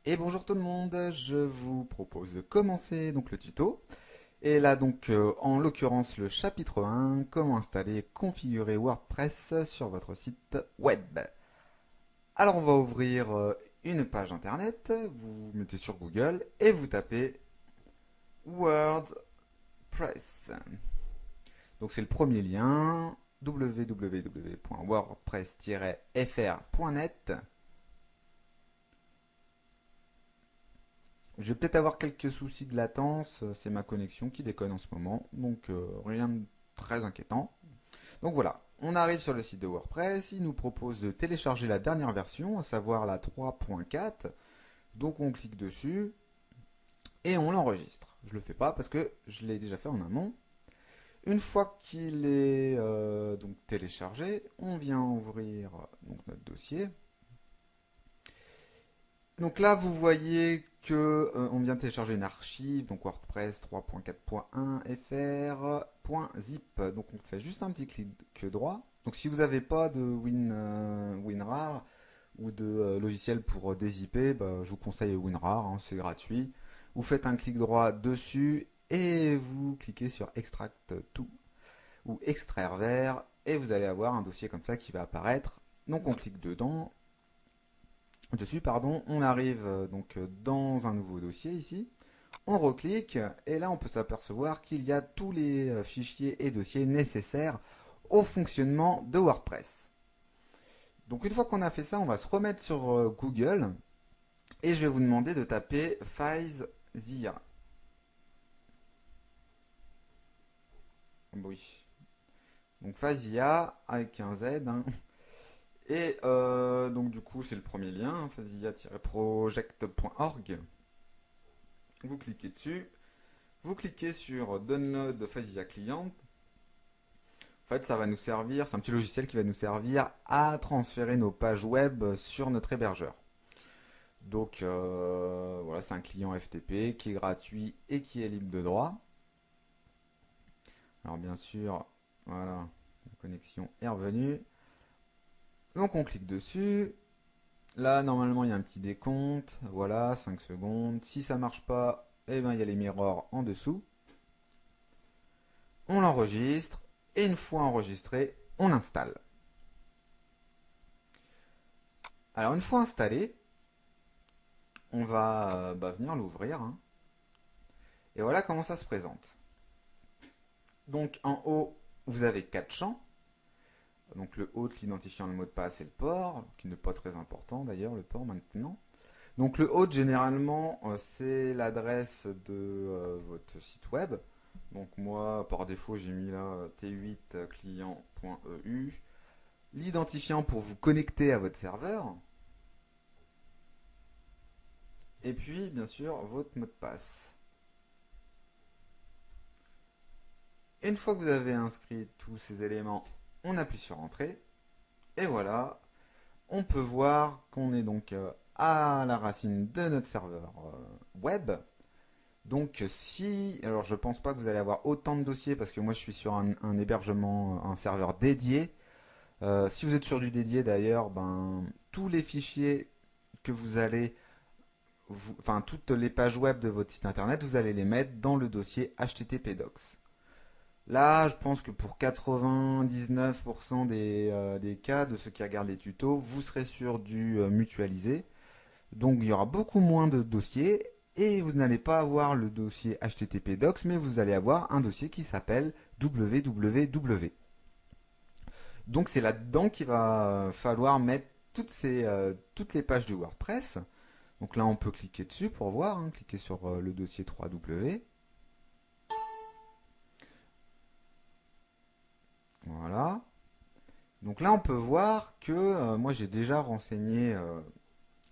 Et bonjour tout le monde, je vous propose de commencer donc le tuto. Et là donc en l'occurrence le chapitre 1, comment installer et configurer WordPress sur votre site web. Alors on va ouvrir une page internet, vous mettez sur Google et vous tapez WordPress. Donc c'est le premier lien www.wordpress-fr.net. Je vais peut-être avoir quelques soucis de latence, c'est ma connexion qui déconne en ce moment, donc rien de très inquiétant. Donc voilà, on arrive sur le site de WordPress, il nous propose de télécharger la dernière version, à savoir la 3.4, donc on clique dessus et on l'enregistre. Je le fais pas parce que je l'ai déjà fait en amont. Une fois qu'il est donc téléchargé, on vient ouvrir donc notre dossier. Donc là, vous voyez que on vient de télécharger une archive, donc WordPress 3.4.1 fr.zip. Donc on fait juste un petit clic droit. Donc si vous n'avez pas de WinRAR ou de logiciel pour dézipper, bah, je vous conseille WinRAR, hein, c'est gratuit. Vous faites un clic droit dessus et vous cliquez sur Extract to ou Extraire vers et vous allez avoir un dossier comme ça qui va apparaître. Donc on clique dessus, pardon, on arrive donc dans un nouveau dossier ici. On reclique et là on peut s'apercevoir qu'il y a tous les fichiers et dossiers nécessaires au fonctionnement de WordPress. Donc une fois qu'on a fait ça, on va se remettre sur Google et je vais vous demander de taper FileZilla. Oui. Donc FileZilla avec un Z, hein. Et donc du coup c'est le premier lien, hein, FileZilla-project.org. Vous cliquez dessus. Vous cliquez sur Download FileZilla Client. En fait, ça va nous servir, c'est un petit logiciel qui va nous servir à transférer nos pages web sur notre hébergeur. Donc voilà, c'est un client FTP qui est gratuit et qui est libre de droit. Alors bien sûr, voilà, la connexion est revenue. Donc on clique dessus. Là, normalement, il y a un petit décompte. Voilà, 5 secondes. Si ça marche pas, eh ben, il y a les mirrors en dessous. On l'enregistre. Et une fois enregistré, on l'installe. Alors une fois installé, on va venir l'ouvrir, hein. Et voilà comment ça se présente. Donc en haut, vous avez 4 champs. Donc le hôte, l'identifiant, le mot de passe et le port, qui n'est pas très important d'ailleurs, le port maintenant. Donc le hôte, généralement, c'est l'adresse de votre site web. Donc moi, par défaut, j'ai mis là t8client.eu. L'identifiant pour vous connecter à votre serveur. Et puis, bien sûr, votre mot de passe. Une fois que vous avez inscrit tous ces éléments, on appuie sur Entrée. Et voilà, on peut voir qu'on est donc à la racine de notre serveur web. Donc si, alors je pense pas que vous allez avoir autant de dossiers parce que moi je suis sur un hébergement, un serveur dédié. Si vous êtes sur du dédié d'ailleurs, ben tous les fichiers que vous allez, enfin toutes les pages web de votre site internet, vous allez les mettre dans le dossier HTTP Docs. Là, je pense que pour 99% des cas de ceux qui regardent les tutos, vous serez sur du mutualisé. Donc il y aura beaucoup moins de dossiers et vous n'allez pas avoir le dossier HTTP Docs, mais vous allez avoir un dossier qui s'appelle www. Donc c'est là-dedans qu'il va falloir mettre toutes les pages du WordPress. Donc là, on peut cliquer dessus pour voir, hein, cliquer sur le dossier 3W. Voilà. Donc là, on peut voir que moi, j'ai déjà renseigné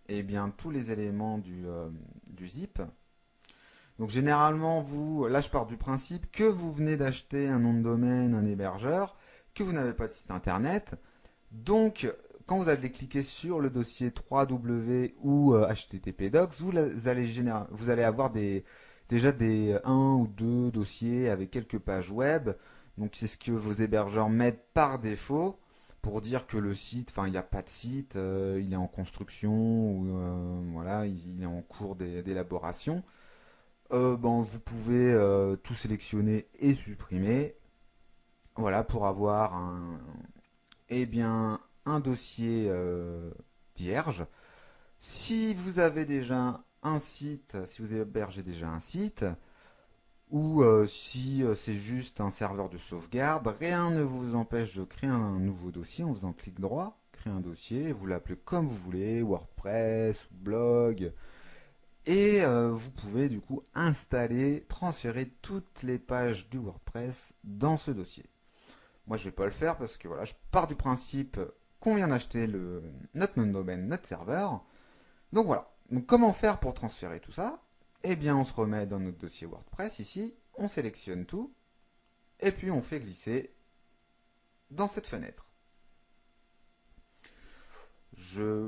eh bien, tous les éléments du zip. Donc généralement, là je pars du principe que vous venez d'acheter un nom de domaine, un hébergeur, que vous n'avez pas de site internet. Donc quand vous allez cliquer sur le dossier 3W ou HTTP Docs, vous allez avoir déjà des un ou deux dossiers avec quelques pages web. Donc c'est ce que vos hébergeurs mettent par défaut pour dire que le site, enfin il n'y a pas de site, il est en construction ou voilà, il est en cours d'élaboration. Bon, vous pouvez tout sélectionner et supprimer. Voilà, pour avoir eh bien, un dossier vierge. Si vous avez déjà un site, si vous hébergez déjà un site, ou si c'est juste un serveur de sauvegarde, rien ne vous empêche de créer un nouveau dossier en faisant clic droit, créer un dossier, vous l'appelez comme vous voulez, WordPress, blog, et vous pouvez du coup installer, transférer toutes les pages du WordPress dans ce dossier. Moi je vais pas le faire parce que voilà, je pars du principe qu'on vient d'acheter notre nom de domaine, notre serveur. Donc voilà. Donc comment faire pour transférer tout ça? Eh bien on se remet dans notre dossier WordPress ici, on sélectionne tout, et puis on fait glisser dans cette fenêtre.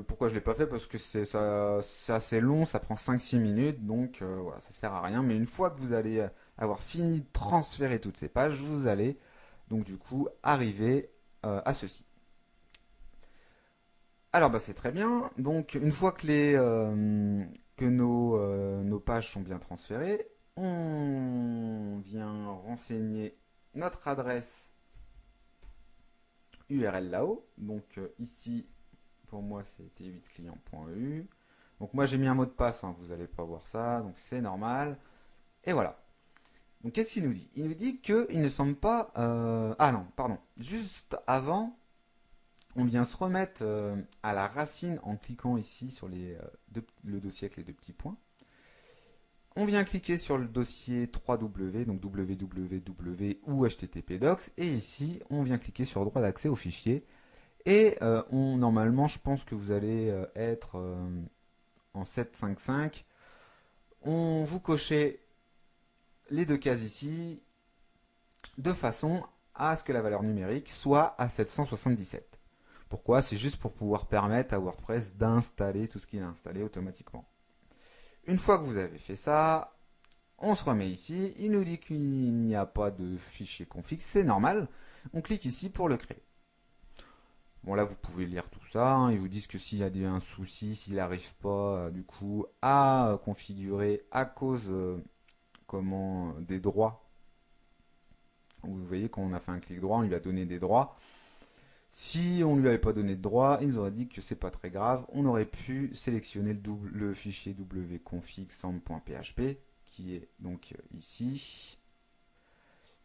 Pourquoi je ne l'ai pas fait? Parce que c'est assez long, ça prend 5-6 minutes, donc voilà, ça sert à rien. Mais une fois que vous allez avoir fini de transférer toutes ces pages, vous allez donc du coup arriver à ceci. Alors bah c'est très bien. Donc une fois que nos pages sont bien transférées, on vient renseigner notre adresse URL là-haut. Donc ici, pour moi, c'était 8clients.eu. Donc moi j'ai mis un mot de passe, hein, vous n'allez pas voir ça, donc c'est normal. Et voilà. Donc qu'est-ce qu'il nous dit? Il nous dit qu'il ne semble pas... Ah non, pardon. Juste avant, on vient se remettre à la racine en cliquant ici sur le dossier avec les deux petits points. On vient cliquer sur le dossier 3W, donc www ou http docs, et ici on vient cliquer sur droit d'accès au fichier. Et normalement, je pense que vous allez être en 755. Vous cochez les deux cases ici de façon à ce que la valeur numérique soit à 777. Pourquoi? C'est juste pour pouvoir permettre à WordPress d'installer tout ce qu'il a installé automatiquement. Une fois que vous avez fait ça, on se remet ici. Il nous dit qu'il n'y a pas de fichier config, c'est normal. On clique ici pour le créer. Bon là vous pouvez lire tout ça, hein. Ils vous disent que s'il y a un souci, s'il n'arrive pas du coup à configurer à cause des droits. Vous voyez quand on a fait un clic droit, on lui a donné des droits. Si on ne lui avait pas donné de droits, il nous aurait dit que c'est pas très grave. On aurait pu sélectionner le fichier wconfig sample.php qui est donc ici.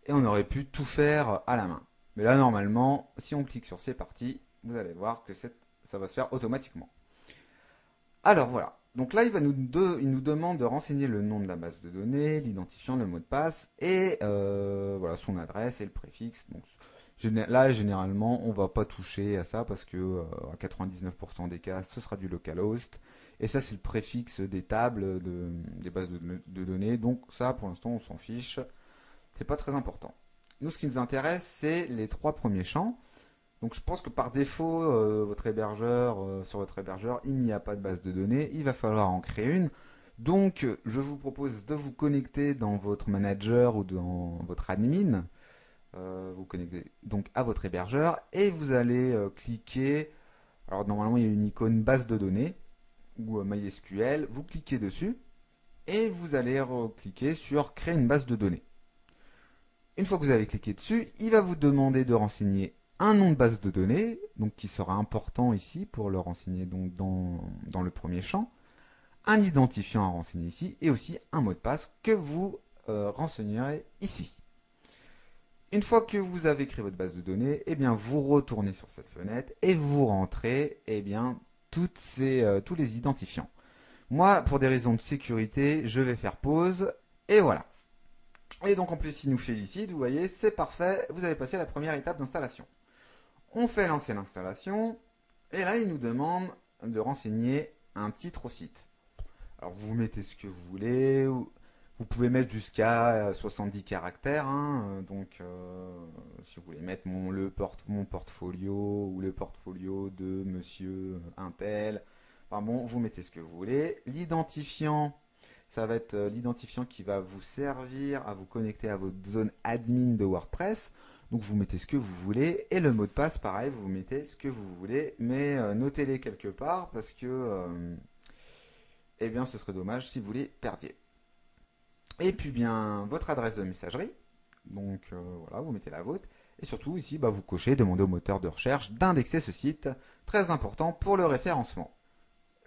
Et on aurait pu tout faire à la main. Mais là normalement, si on clique sur c'est parti, vous allez voir que ça va se faire automatiquement. Alors voilà, donc là il nous demande de renseigner le nom de la base de données, l'identifiant, le mot de passe et voilà son adresse et le préfixe. Donc là généralement on va pas toucher à ça parce que à 99% des cas ce sera du localhost et ça c'est le préfixe des tables des bases de données. Donc ça pour l'instant on s'en fiche, c'est pas très important. Nous ce qui nous intéresse c'est les trois premiers champs. Donc je pense que par défaut, sur votre hébergeur, il n'y a pas de base de données. Il va falloir en créer une. Donc je vous propose de vous connecter dans votre manager ou dans votre admin. Vous connectez donc à votre hébergeur et vous allez cliquer. Alors normalement il y a une icône base de données ou MySQL. Vous cliquez dessus et vous allez cliquer sur créer une base de données. Une fois que vous avez cliqué dessus, il va vous demander de renseigner un nom de base de données, donc qui sera important ici pour le renseigner donc dans le premier champ, un identifiant à renseigner ici, et aussi un mot de passe que vous renseignerez ici. Une fois que vous avez créé votre base de données, eh bien vous retournez sur cette fenêtre et vous rentrez eh bien, tous les identifiants. Moi, pour des raisons de sécurité, je vais faire pause, et voilà. Et donc en plus il nous félicite, vous voyez, c'est parfait, vous avez passé la première étape d'installation. On fait lancer l'installation, et là il nous demande de renseigner un titre au site. Alors vous mettez ce que vous voulez, vous pouvez mettre jusqu'à 70 caractères, hein, donc si vous voulez mettre mon portfolio ou le portfolio de monsieur Intel, enfin bon, vous mettez ce que vous voulez. L'identifiant, ça va être l'identifiant qui va vous servir à vous connecter à votre zone admin de WordPress. Donc vous mettez ce que vous voulez et le mot de passe pareil, vous mettez ce que vous voulez, mais notez-les quelque part parce que eh bien ce serait dommage si vous les perdiez. Et puis bien votre adresse de messagerie, donc voilà, vous mettez la vôtre. Et surtout ici, bah, vous cochez demander au moteur de recherche d'indexer ce site, très important pour le référencement.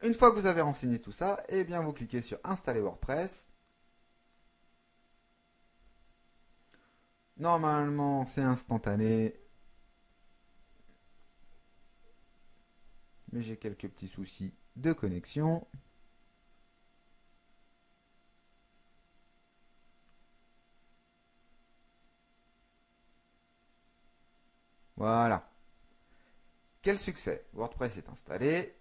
Une fois que vous avez renseigné tout ça, eh bien vous cliquez sur installer WordPress. Normalement c'est instantané, mais j'ai quelques petits soucis de connexion. Voilà. Quel succès! WordPress est installé.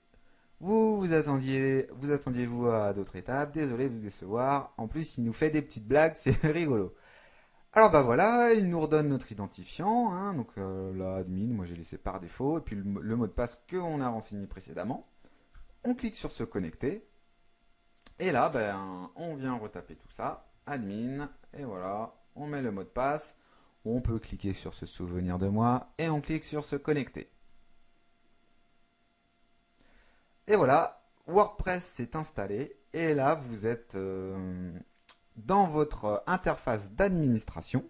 Vous attendiez-vous à d'autres étapes? Désolé de vous décevoir. En plus, il nous fait des petites blagues, c'est rigolo. Alors bah voilà, il nous redonne notre identifiant, hein, donc là, admin, moi j'ai laissé par défaut, et puis le mot de passe qu'on a renseigné précédemment. On clique sur se connecter, et là, ben, on vient retaper tout ça, admin, et voilà, on met le mot de passe, on peut cliquer sur se souvenir de moi, et on clique sur se connecter. Et voilà, WordPress s'est installé, et là, vous êtes dans votre interface d'administration.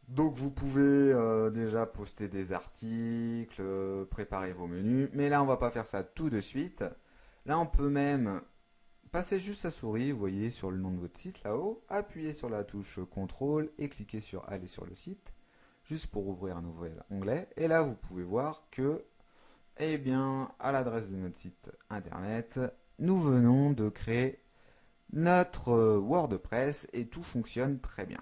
Donc vous pouvez déjà poster des articles, préparer vos menus, mais là on va pas faire ça tout de suite. Là on peut même passer juste sa souris, vous voyez, sur le nom de votre site là-haut, appuyer sur la touche CTRL et cliquer sur aller sur le site, juste pour ouvrir un nouvel onglet. Et là vous pouvez voir que, eh bien, à l'adresse de notre site internet, nous venons de créer notre WordPress et tout fonctionne très bien.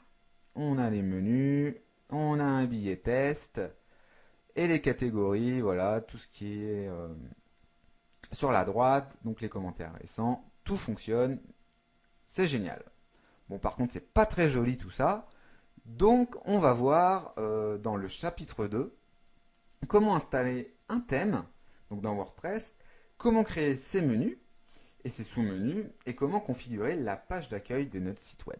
On a les menus, on a un billet test et les catégories, voilà, tout ce qui est sur la droite, donc les commentaires récents, tout fonctionne, c'est génial. Bon, par contre, c'est pas très joli tout ça, donc on va voir dans le chapitre 2 comment installer un thème, donc dans WordPress, comment créer ses menus et ses sous-menus et comment configurer la page d'accueil de notre site web.